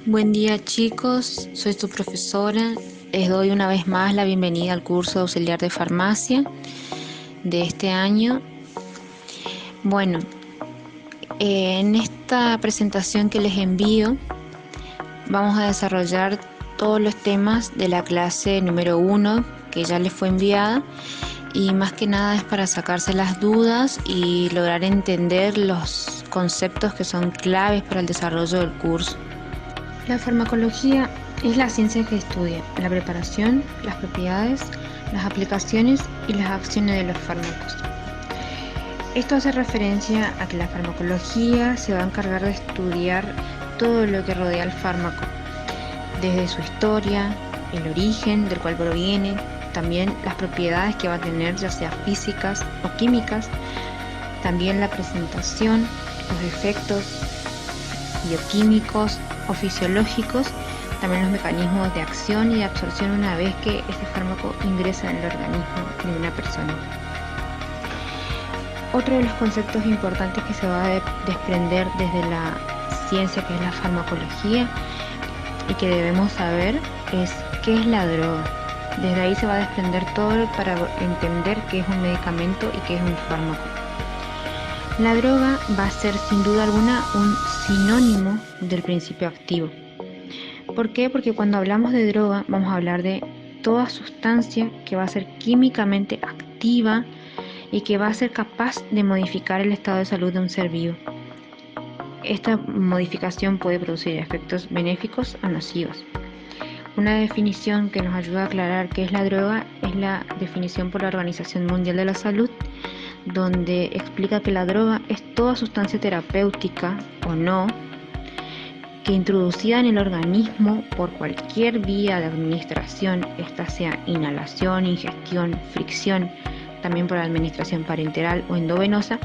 Buen día chicos, soy tu profesora. Les doy una vez más la bienvenida al curso de auxiliar de farmacia de este año. Bueno, en esta presentación que les envío vamos a desarrollar todos los temas de la clase número 1 que ya les fue enviada, y más que nada es para sacarse las dudas y lograr entender los conceptos que son claves para el desarrollo del curso. La farmacología es la ciencia que estudia la preparación, las propiedades, las aplicaciones y las acciones de los fármacos. Esto hace referencia a que la farmacología se va a encargar de estudiar todo lo que rodea al fármaco, desde su historia, el origen del cual proviene, también las propiedades que va a tener, ya sea físicas o químicas, también la presentación, los efectos bioquímicos o fisiológicos, también los mecanismos de acción y de absorción una vez que este fármaco ingresa en el organismo de una persona. Otro de los conceptos importantes que se va a desprender desde la ciencia que es la farmacología y que debemos saber es qué es la droga. Desde ahí se va a desprender todo para entender qué es un medicamento y qué es un fármaco. La droga va a ser sin duda alguna un sinónimo del principio activo. ¿Por qué? Porque cuando hablamos de droga vamos a hablar de toda sustancia que va a ser químicamente activa y que va a ser capaz de modificar el estado de salud de un ser vivo. Esta modificación puede producir efectos benéficos o nocivos. Una definición que nos ayuda a aclarar qué es la droga es la definición por la Organización Mundial de la Salud, donde explica que la droga es toda sustancia terapéutica o no que introducida en el organismo por cualquier vía de administración, esta sea inhalación, ingestión, fricción, también por administración parenteral o endovenosa,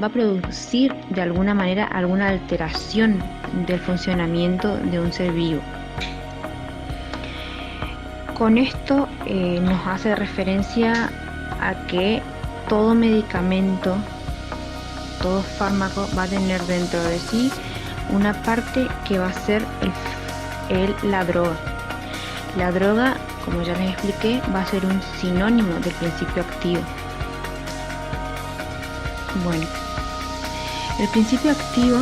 va a producir de alguna manera alguna alteración del funcionamiento de un ser vivo. Con esto nos hace referencia a que todo medicamento, todo fármaco va a tener dentro de sí una parte que va a ser la droga. La droga, como ya les expliqué, va a ser un sinónimo del principio activo. Bueno, el principio activo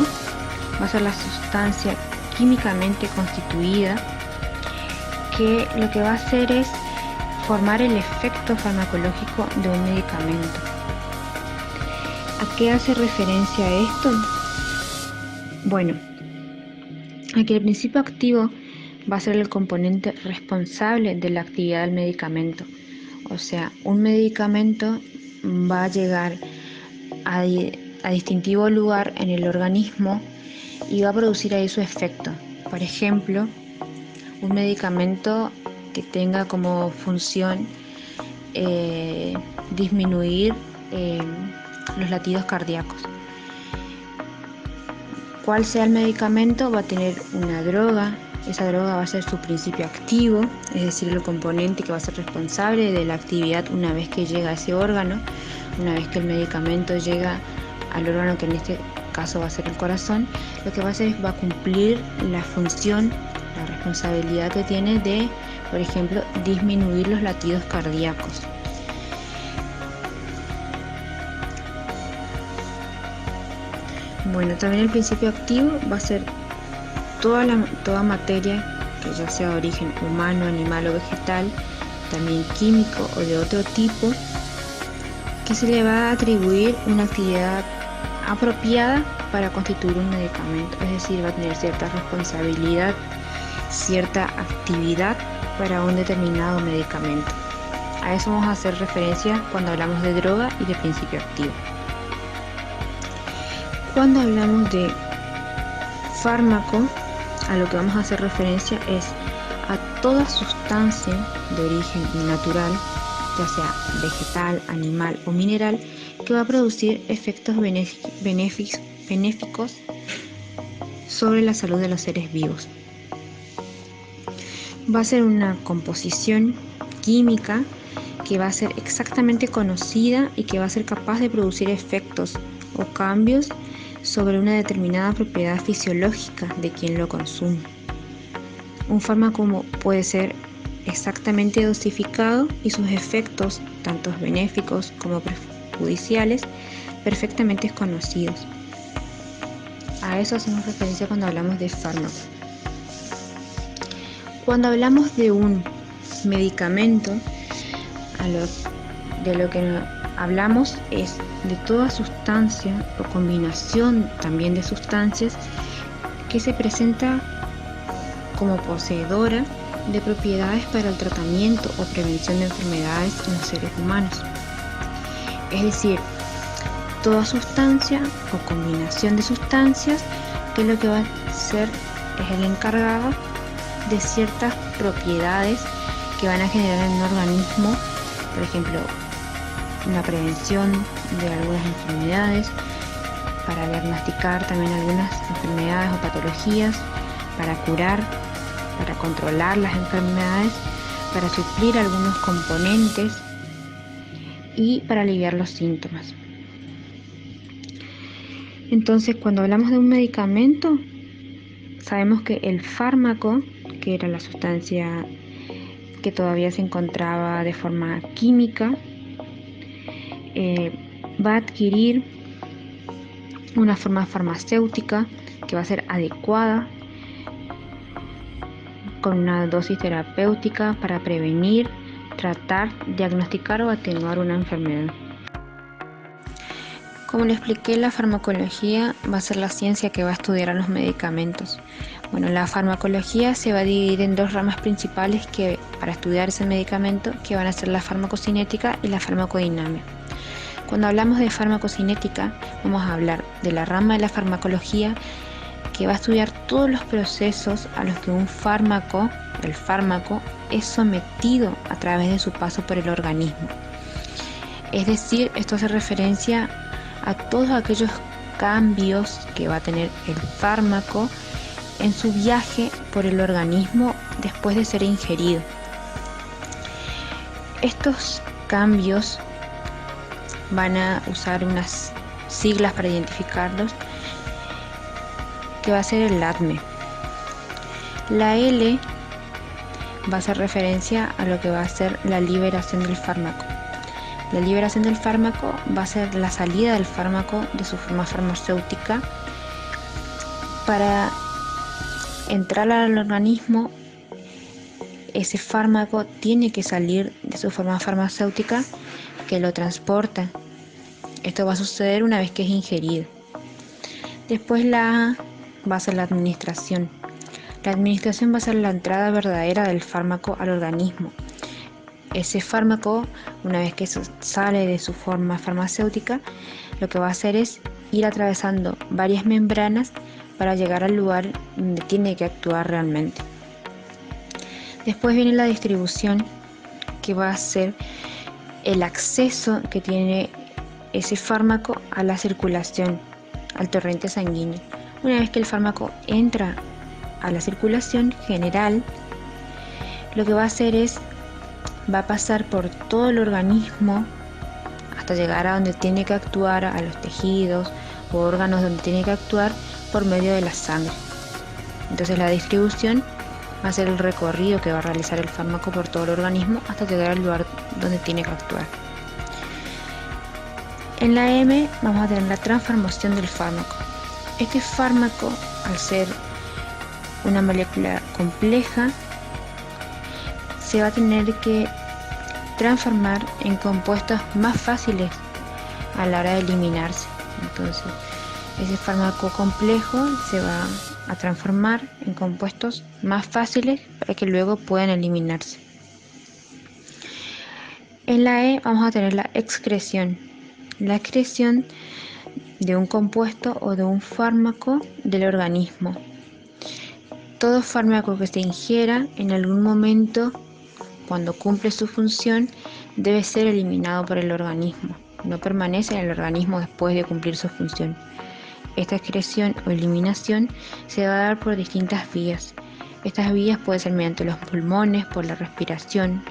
va a ser la sustancia químicamente constituida que lo que va a hacer es formar el efecto farmacológico de un medicamento. ¿A qué hace referencia esto? Bueno, aquí el principio activo va a ser el componente responsable de la actividad del medicamento. O sea, un medicamento va a llegar a distintivo lugar en el organismo y va a producir ahí su efecto. Por ejemplo, un medicamento que tenga como función disminuir los latidos cardíacos. Cuál sea el medicamento, va a tener una droga. Esa droga va a ser su principio activo, es decir, el componente que va a ser responsable de la actividad una vez que llega a ese órgano, una vez que el medicamento llega al órgano que en este caso va a ser el corazón. Lo que va a hacer es va a cumplir la función, la responsabilidad que tiene de, por ejemplo, disminuir los latidos cardíacos. Bueno, también el principio activo va a ser toda materia que ya sea de origen humano, animal o vegetal, también químico o de otro tipo, que se le va a atribuir una actividad apropiada para constituir un medicamento, es decir, va a tener cierta responsabilidad, cierta actividad para un determinado medicamento. A eso vamos a hacer referencia cuando hablamos de droga y de principio activo. Cuando hablamos de fármaco, a lo que vamos a hacer referencia es a toda sustancia de origen natural, ya sea vegetal, animal o mineral, que va a producir efectos benéficos sobre la salud de los seres vivos. Va a ser una composición química que va a ser exactamente conocida y que va a ser capaz de producir efectos o cambios sobre una determinada propiedad fisiológica de quien lo consume. Un fármaco puede ser exactamente dosificado y sus efectos, tanto benéficos como perjudiciales, perfectamente conocidos. A eso hacemos referencia cuando hablamos de fármaco. Cuando hablamos de un medicamento, de lo que hablamos es de toda sustancia o combinación también de sustancias que se presenta como poseedora de propiedades para el tratamiento o prevención de enfermedades en los seres humanos. Es decir, toda sustancia o combinación de sustancias que lo que va a ser es el encargado de ciertas propiedades que van a generar en un organismo, por ejemplo, una prevención de algunas enfermedades, para diagnosticar también algunas enfermedades o patologías, para curar, para controlar las enfermedades, para suplir algunos componentes y para aliviar los síntomas. Entonces, cuando hablamos de un medicamento, sabemos que el fármaco, que era la sustancia que todavía se encontraba de forma química, va a adquirir una forma farmacéutica que va a ser adecuada, con una dosis terapéutica para prevenir, tratar, diagnosticar o atenuar una enfermedad. Como le expliqué, la farmacología va a ser la ciencia que va a estudiar a los medicamentos. Bueno, la farmacología se va a dividir en dos ramas principales para estudiar ese medicamento, que van a ser la farmacocinética y la farmacodinámica. Cuando hablamos de farmacocinética, vamos a hablar de la rama de la farmacología que va a estudiar todos los procesos a los que el fármaco es sometido a través de su paso por el organismo. Es decir, esto hace referencia a todos aquellos cambios que va a tener el fármaco en su viaje por el organismo después de ser ingerido. Estos cambios van a usar unas siglas para identificarlos, que va a ser el ADME. La L va a hacer referencia a lo que va a ser la liberación del fármaco. La liberación del fármaco va a ser la salida del fármaco de su forma farmacéutica. Para entrar al organismo, ese fármaco tiene que salir de su forma farmacéutica que lo transporta. Esto va a suceder una vez que es ingerido. Después la A va a ser la administración. La administración va a ser la entrada verdadera del fármaco al organismo. Ese fármaco, una vez que sale de su forma farmacéutica, lo que va a hacer es ir atravesando varias membranas para llegar al lugar donde tiene que actuar realmente. Después viene la distribución, que va a ser el acceso que tiene ese fármaco a la circulación, al torrente sanguíneo. Una vez que el fármaco entra a la circulación general, lo que va a hacer es va a pasar por todo el organismo hasta llegar a donde tiene que actuar, a los tejidos o órganos donde tiene que actuar por medio de la sangre. Entonces la distribución va a ser el recorrido que va a realizar el fármaco por todo el organismo hasta llegar al lugar donde tiene que actuar. En la M vamos a tener la transformación del fármaco. Este fármaco, al ser una molécula compleja, se va a tener que transformar en compuestos más fáciles a la hora de eliminarse. Entonces, ese fármaco complejo se va a transformar en compuestos más fáciles para que luego puedan eliminarse. En la E vamos a tener la excreción. La excreción de un compuesto o de un fármaco del organismo. Todo fármaco que se ingiera en algún momento, cuando cumple su función, debe ser eliminado por el organismo. No permanece en el organismo después de cumplir su función. Esta excreción o eliminación se va a dar por distintas vías. Estas vías pueden ser mediante los pulmones, por la respiración,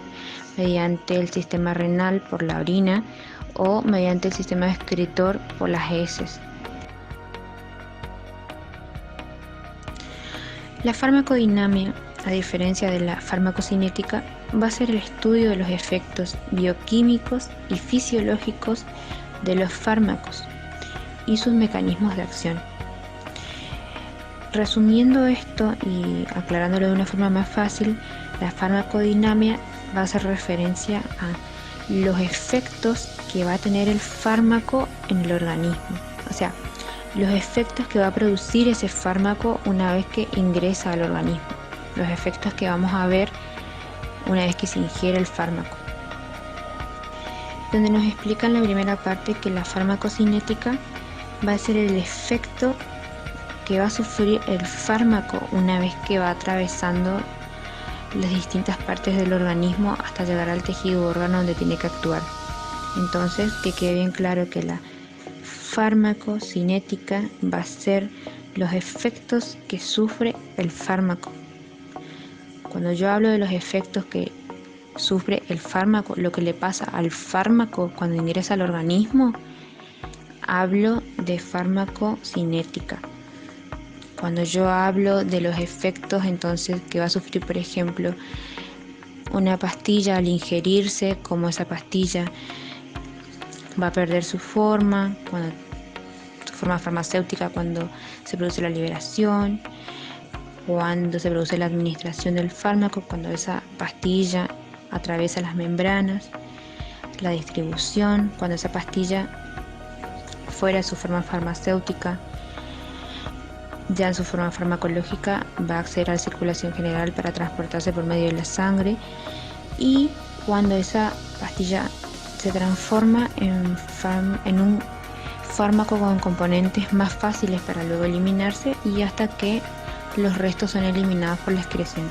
mediante el sistema renal, por la orina, o mediante el sistema excretor, por las heces. La farmacodinámica a diferencia de la farmacocinética, va a ser el estudio de los efectos bioquímicos y fisiológicos de los fármacos y sus mecanismos de acción. Resumiendo esto y aclarándolo de una forma más fácil, la farmacodinamia va a hacer referencia a los efectos que va a tener el fármaco en el organismo, o sea, los efectos que va a producir ese fármaco una vez que ingresa al organismo, los efectos que vamos a ver una vez que se ingiere el fármaco. Donde nos explica en la primera parte que la farmacocinética va a ser el efecto que va a sufrir el fármaco una vez que va atravesando las distintas partes del organismo hasta llegar al tejido o órgano donde tiene que actuar. Entonces, que quede bien claro que la farmacocinética va a ser los efectos que sufre el fármaco. Cuando yo hablo de los efectos que sufre el fármaco, lo que le pasa al fármaco cuando ingresa al organismo, hablo de farmacocinética. Cuando yo hablo de los efectos entonces que va a sufrir, por ejemplo, una pastilla al ingerirse, como esa pastilla va a perder su forma farmacéutica cuando se produce la liberación, cuando se produce la administración del fármaco, cuando esa pastilla atraviesa las membranas, la distribución, cuando esa pastilla fuera de su forma farmacéutica, ya en su forma farmacológica va a acceder a la circulación general para transportarse por medio de la sangre, y cuando esa pastilla se transforma en un fármaco con componentes más fáciles para luego eliminarse y hasta que los restos son eliminados por la excreción.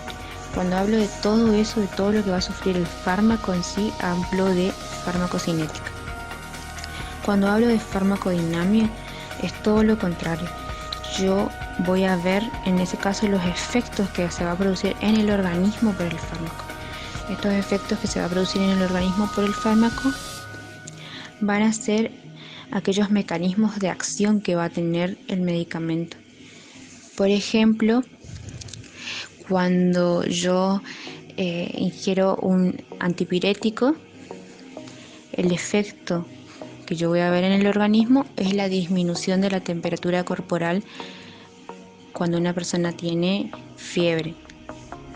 Cuando hablo de todo eso, de todo lo que va a sufrir el fármaco en sí, hablo de farmacocinética. Cuando hablo de farmacodinamia, es todo lo contrario. Yo voy a ver en ese caso los efectos que se va a producir en el organismo por el fármaco. Estos efectos que se va a producir en el organismo por el fármaco van a ser aquellos mecanismos de acción que va a tener el medicamento. Por ejemplo, cuando yo ingiero un antipirético, el efecto que yo voy a ver en el organismo es la disminución de la temperatura corporal cuando una persona tiene fiebre.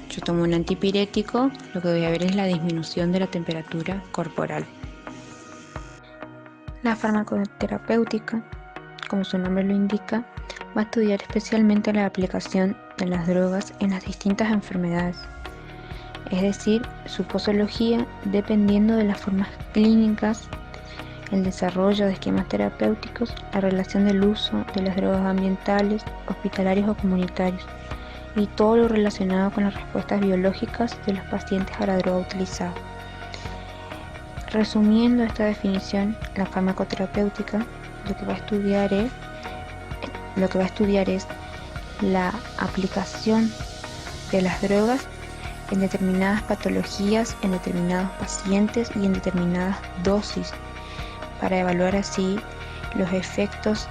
Yo tomo un antipirético, lo que voy a ver es la disminución de la temperatura corporal. La farmacoterapéutica, como su nombre lo indica, va a estudiar especialmente la aplicación de las drogas en las distintas enfermedades, es decir, su posología dependiendo de las formas clínicas, el desarrollo de esquemas terapéuticos, la relación del uso de las drogas ambientales, hospitalarios o comunitarios, y todo lo relacionado con las respuestas biológicas de los pacientes a la droga utilizada. Resumiendo esta definición, la farmacoterapéutica lo que va a estudiar es la aplicación de las drogas en determinadas patologías, en determinados pacientes y en determinadas dosis, para evaluar así los efectos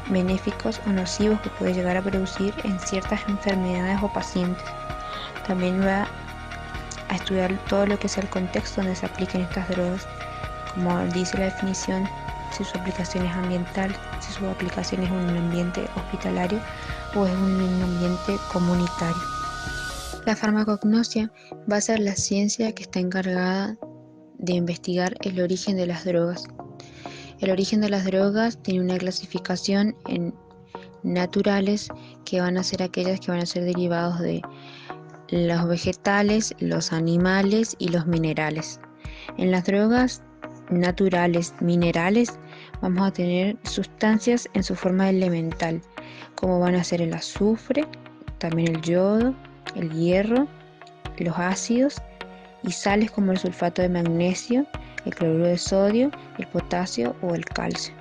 benéficos o nocivos que puede llegar a producir en ciertas enfermedades o pacientes. También va a estudiar todo lo que sea el contexto donde se apliquen estas drogas, como dice la definición, si su aplicación es ambiental, si su aplicación es en un ambiente hospitalario o es en un ambiente comunitario. La farmacognosia va a ser la ciencia que está encargada de investigar el origen de las drogas. El origen de las drogas tiene una clasificación en naturales, que van a ser aquellas que van a ser derivados de los vegetales, los animales y los minerales. En las drogas naturales, minerales, vamos a tener sustancias en su forma elemental, como van a ser el azufre, también el yodo, el hierro, los ácidos y sales como el sulfato de magnesio, el cloruro de sodio, el potasio o el calcio.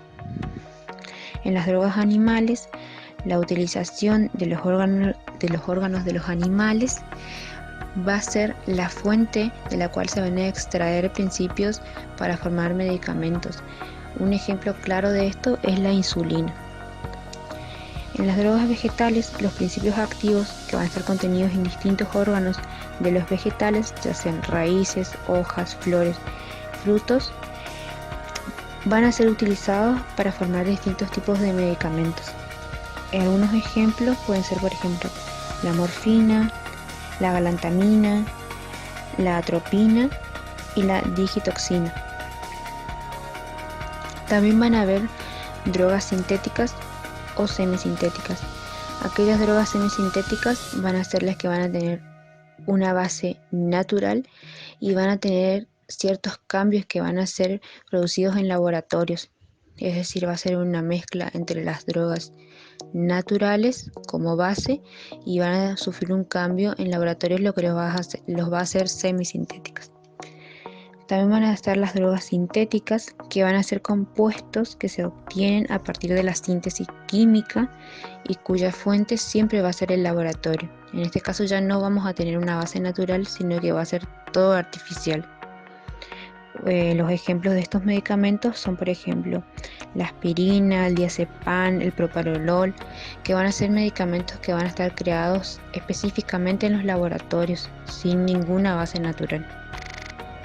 En las drogas animales, la utilización de los órganos de los animales va a ser la fuente de la cual se van a extraer principios para formar medicamentos. Un ejemplo claro de esto es la insulina. En las drogas vegetales, los principios activos que van a estar contenidos en distintos órganos de los vegetales, ya sean raíces, hojas, flores, frutos, van a ser utilizados para formar distintos tipos de medicamentos. Algunos ejemplos pueden ser, por ejemplo, la morfina, la galantamina, la atropina y la digitoxina. También van a haber drogas sintéticas o semisintéticas. Aquellas drogas semisintéticas van a ser las que van a tener una base natural y van a tener ciertos cambios que van a ser producidos en laboratorios. Es decir, va a ser una mezcla entre las drogas naturales como base y van a sufrir un cambio en laboratorios, lo que los va a hacer semisintéticas. También van a estar las drogas sintéticas, que van a ser compuestos que se obtienen a partir de la síntesis química y cuya fuente siempre va a ser el laboratorio. En este caso ya no vamos a tener una base natural, sino que va a ser todo artificial. Los ejemplos de estos medicamentos son, por ejemplo, la aspirina, el diazepam, el propranolol, que van a ser medicamentos que van a estar creados específicamente en los laboratorios, sin ninguna base natural.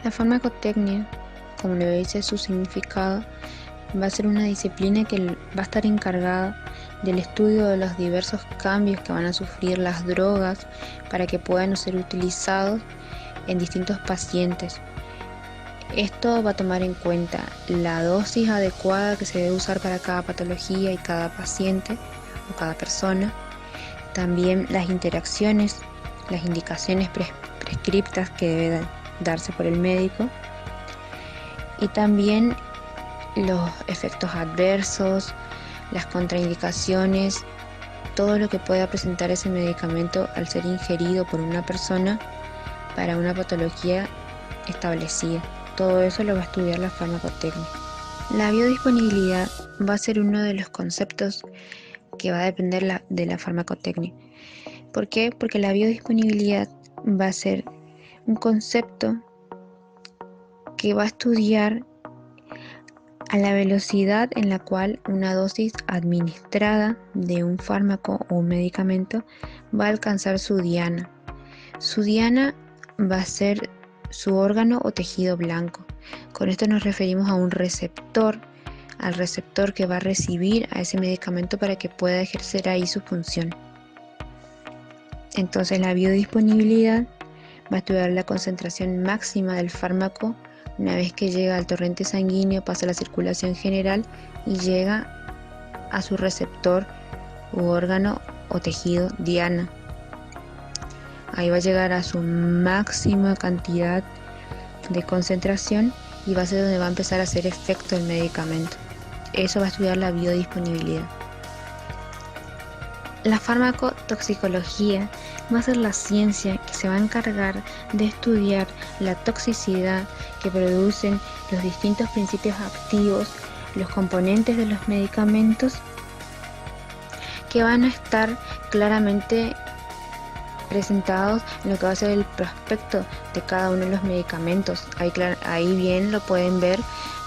La farmacotecnia, como le dice su significado, va a ser una disciplina que va a estar encargada del estudio de los diversos cambios que van a sufrir las drogas para que puedan ser utilizados en distintos pacientes. Esto va a tomar en cuenta la dosis adecuada que se debe usar para cada patología y cada paciente o cada persona, también las interacciones, las indicaciones prescriptas que debe darse por el médico y también los efectos adversos, las contraindicaciones, todo lo que pueda presentar ese medicamento al ser ingerido por una persona para una patología establecida. Todo eso lo va a estudiar la farmacotecnia. La biodisponibilidad va a ser uno de los conceptos que va a depender de la farmacotecnia. ¿Por qué? Porque la biodisponibilidad va a ser un concepto que va a estudiar a la velocidad en la cual una dosis administrada de un fármaco o un medicamento va a alcanzar su diana. Su diana va a ser su órgano o tejido blanco. Con esto nos referimos a un receptor, al receptor que va a recibir a ese medicamento para que pueda ejercer ahí su función. Entonces la biodisponibilidad va a estudiar la concentración máxima del fármaco una vez que llega al torrente sanguíneo, pasa a la circulación general y llega a su receptor u órgano o tejido diana. Ahí va a llegar a su máxima cantidad de concentración y va a ser donde va a empezar a hacer efecto el medicamento. Eso va a estudiar la biodisponibilidad. La farmacotoxicología va a ser la ciencia que se va a encargar de estudiar la toxicidad que producen los distintos principios activos, los componentes de los medicamentos, que van a estar claramente presentados en lo que va a ser el prospecto de cada uno de los medicamentos. Ahí bien lo pueden ver,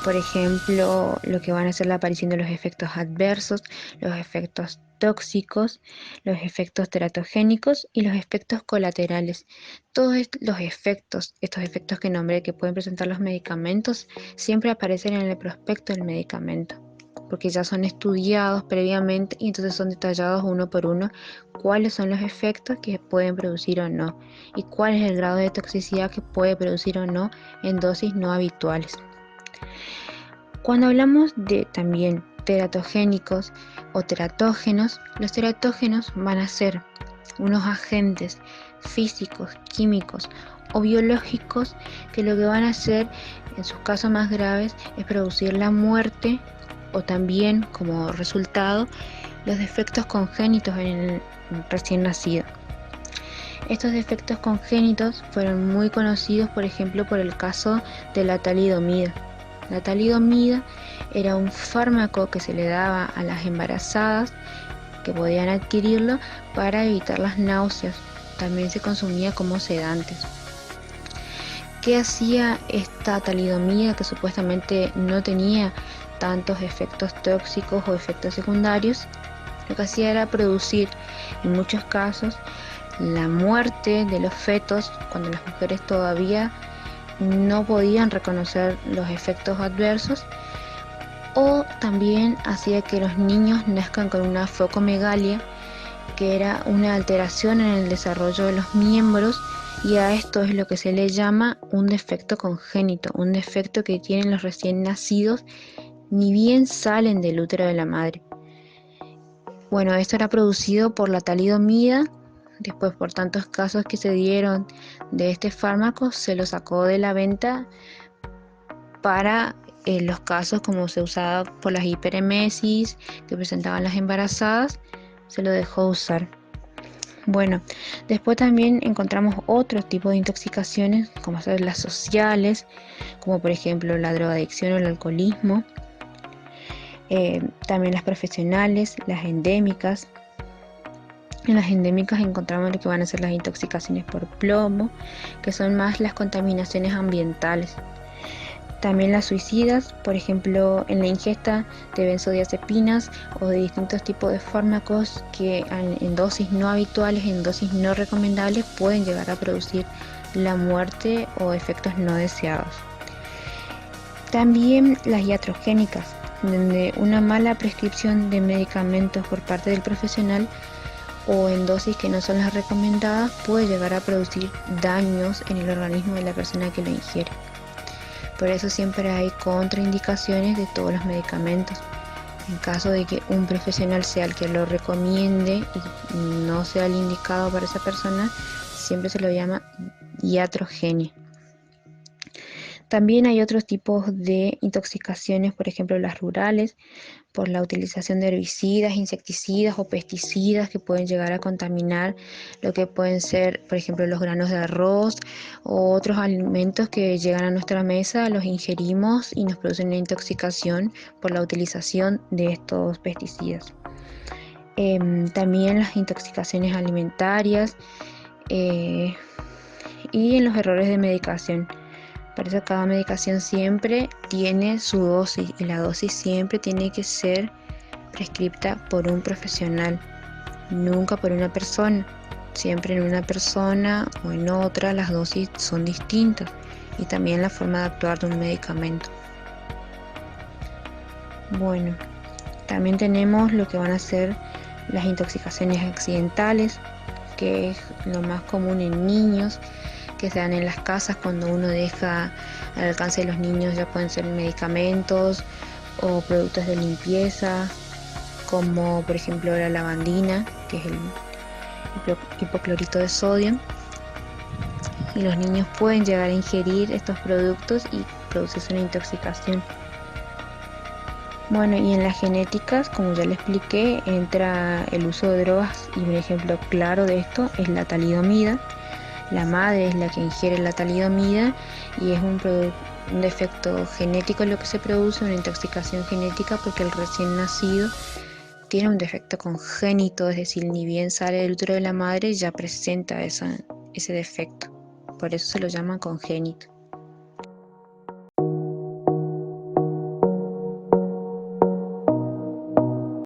por ejemplo, lo que van a ser la aparición de los efectos adversos, los efectos tóxicos, los efectos teratogénicos y los efectos colaterales. Todos estos efectos que nombré que pueden presentar los medicamentos siempre aparecen en el prospecto del medicamento, porque ya son estudiados previamente y entonces son detallados uno por uno cuáles son los efectos que pueden producir o no y cuál es el grado de toxicidad que puede producir o no en dosis no habituales. Cuando hablamos de también teratogénicos o teratógenos, los teratógenos van a ser unos agentes físicos, químicos o biológicos que lo que van a hacer en sus casos más graves es producir la muerte o también como resultado los defectos congénitos en el recién nacido. Estos defectos congénitos fueron muy conocidos, por ejemplo, por el caso de la talidomida. La talidomida era un fármaco que se le daba a las embarazadas que podían adquirirlo para evitar las náuseas. También se consumía como sedantes. ¿Qué hacía esta talidomida que supuestamente no tenía tantos efectos tóxicos o efectos secundarios? Lo que hacía era producir, en muchos casos, la muerte de los fetos cuando las mujeres todavía no podían reconocer los efectos adversos, o también hacía que los niños nazcan con una focomegalia, que era una alteración en el desarrollo de los miembros, y a esto es lo que se le llama un defecto congénito, un defecto que tienen los recién nacidos ni bien salen del útero de la madre. Bueno, esto era producido por la talidomida. Después, por tantos casos que se dieron de este fármaco, se lo sacó de la venta para los casos como se usaba por las hiperemesis que presentaban las embarazadas, se lo dejó usar. Bueno, después también encontramos otros tipos de intoxicaciones, como son las sociales, como por ejemplo la drogadicción o el alcoholismo. También las profesionales, las endémicas. En las endémicas encontramos lo que van a ser las intoxicaciones por plomo, que son más las contaminaciones ambientales. También las suicidas, por ejemplo, en la ingesta de benzodiazepinas o de distintos tipos de fármacos que en dosis no habituales, en dosis no recomendables, pueden llegar a producir la muerte o efectos no deseados. También las iatrogénicas, donde una mala prescripción de medicamentos por parte del profesional o en dosis que no son las recomendadas puede llegar a producir daños en el organismo de la persona que lo ingiere. Por eso siempre hay contraindicaciones de todos los medicamentos. En caso de que un profesional sea el que lo recomiende y no sea el indicado para esa persona, siempre se lo llama iatrogenia. También hay otros tipos de intoxicaciones, por ejemplo las rurales, por la utilización de herbicidas, insecticidas o pesticidas que pueden llegar a contaminar lo que pueden ser, por ejemplo, los granos de arroz o otros alimentos que llegan a nuestra mesa, los ingerimos y nos producen una intoxicación por la utilización de estos pesticidas. También las intoxicaciones alimentarias y en los errores de medicación. Por eso cada medicación siempre tiene su dosis y la dosis siempre tiene que ser prescripta por un profesional, nunca por una persona. Siempre en una persona o en otra las dosis son distintas y también la forma de actuar de un medicamento. Bueno, también tenemos lo que van a ser las intoxicaciones accidentales, que es lo más común en niños, que se dan en las casas cuando uno deja al alcance de los niños, ya pueden ser medicamentos o productos de limpieza, como por ejemplo la lavandina, que es el hipoclorito de sodio, y los niños pueden llegar a ingerir estos productos y producirse una intoxicación. Bueno, y en las genéticas, como ya les expliqué, entra el uso de drogas y un ejemplo claro de esto es la talidomida. La madre es la que ingiere la talidomida y es un defecto genético lo que se produce, una intoxicación genética, porque el recién nacido tiene un defecto congénito, es decir, ni bien sale del útero de la madre ya presenta ese defecto. Por eso se lo llama congénito.